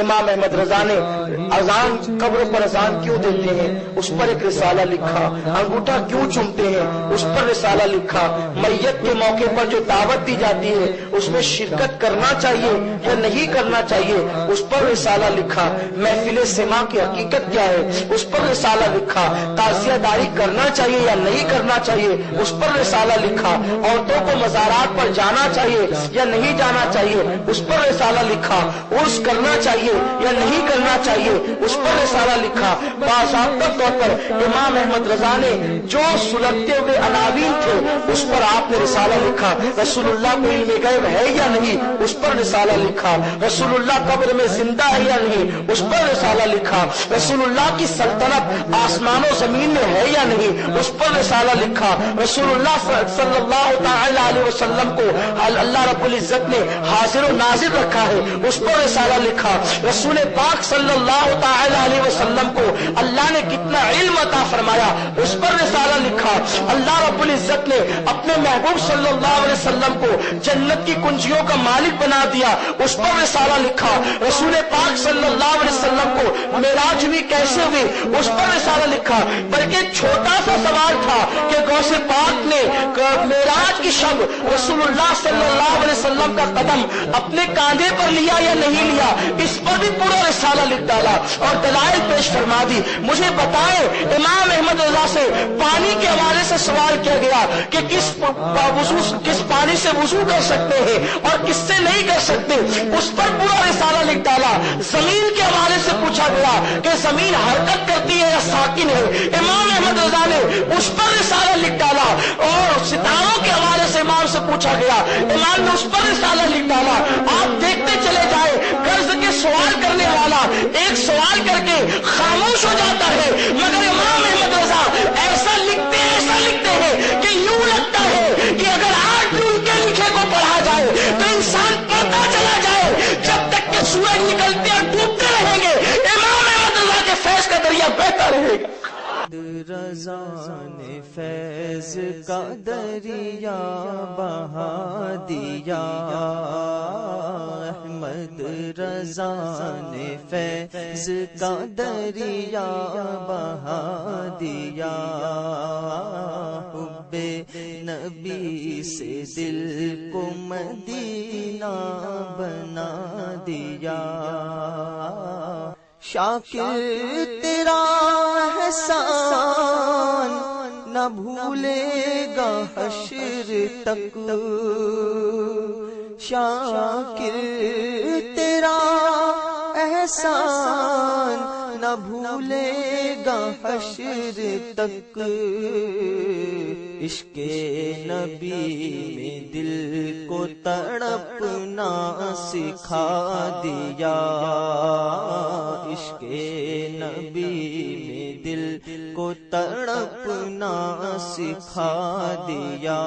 امام احمد رضا نے اذان قبر پر اذان کیوں دیتے ہیں اس پر ایک رسالہ لکھا، انگوٹھا کیوں چومتے ہیں اس پر رسالہ لکھا، میت کے موقع پر جو دعوت دی جاتی ہے اس میں شرکت کرنا چاہیے یا نہیں کرنا چاہیے اس پر رسالہ لکھا، محفل سما کی حقیقت کیا ہے اس پر رسالہ لکھا، تعزیہ داری کرنا چاہیے یا نہیں کرنا چاہیے اس پر رسالہ لکھا، عورتوں کو مزارات پر جانا چاہیے یا نہیں جانا چاہیے اس پر رسالہ لکھا، عرس کرنا چاہیے یا نہیں کرنا چاہیے اس پر رسالہ لکھا۔ باضابطہ طور پر امام احمد رضا نے جو سلگتے ہوئے عناوین تھے اس پر آپ نے رسالہ لکھا، رسول اللہ کو علم غیب ہے یا نہیں اس پر رسالہ لکھا، رسول اللہ قبر میں زندہ ہے یا نہیں اس پر رسالہ لکھا، رسول اللہ کی سلطنت آسمان و زمین میں ہے یا نہیں اس پر رسالہ لکھا، رسول اللہ صلی اللہ تعالی علیہ وسلم کو اللہ رب العزت نے حاضر و ناظر رکھا ہے اس پر رسالہ لکھا، رسول پاک صلی اللہ تعالی علیہ وسلم کو اللہ نے کتنا علم عطا فرمایا اس پر رسالہ لکھا، اللہ رب العزت نے اپنے محبوب صلی اللہ علیہ وسلم کو جنت کی کنجیوں کا مالک بنا دیا اس پر رسالہ لکھا، رسول پاک صلی اللہ علیہ وسلم کو معراج بھی کیسے ہوئی اس پر رسالہ لکھا، بلکہ چھوٹا سا سوال تھا کہ غوث پاک نے معراج کی شب رسول اللہ صلی اللہ علیہ وسلم کا قدم اپنے کاندھے پر لیا یا نہیں لیا اس پر بھی پورا رسالہ لکھ ڈالا اور دلائل پیش فرما دی۔ مجھے بتائیں امام احمد رضا سے پانی کے حوالے سے سوال کیا گیا کہ کس پانی سے وضو کر سکتے ہیں اور کس سے نہیں کر سکتے اس پر پورا رسالہ لکھ ڈالا۔ زمین کے حوالے سے پوچھا گیا کہ زمین حرکت کرتی ہے یا ساکن ہے، امام احمد رضا نے اس پر رسالہ لکھ ڈالا، اور ستاروں کے حوالے سے امام سے پوچھا گیا، امام نے اس پر رسالہ لکھ ڈالا۔ آپ دیکھتے چلے جائیں قرض کے سوال کرنے والا ایک سوال کر کے خاموش ہو جاتا ہے، مگر امام احمد رضا ایسا لکھتے ہیں کہ یوں لگتا ہے کہ اگر آج بھی ان کے لکھے کو پڑھا جائے تو انسان پڑھتا چلا جائے جب تک کہ سورج نکلتے اور ڈوبتے رہیں گے، امام احمد رضا کے فیض کا دریا بہتا رہے گا۔ رضا نے فیض کا دریا بہا دیا، احمد رضا نے فیض کا دریا بہا دیا، حب نبی سے دل کو مدینہ بنا دیا، شاکر تیرا احسان نہ بھولے گا حشر تک، شاکر تیرا احسان نہ بھولے گا حشر تک، عشق نبی میں دل کو تڑپنا سکھا دیا، عشق نبی میں دل کو تڑپنا سکھا دیا۔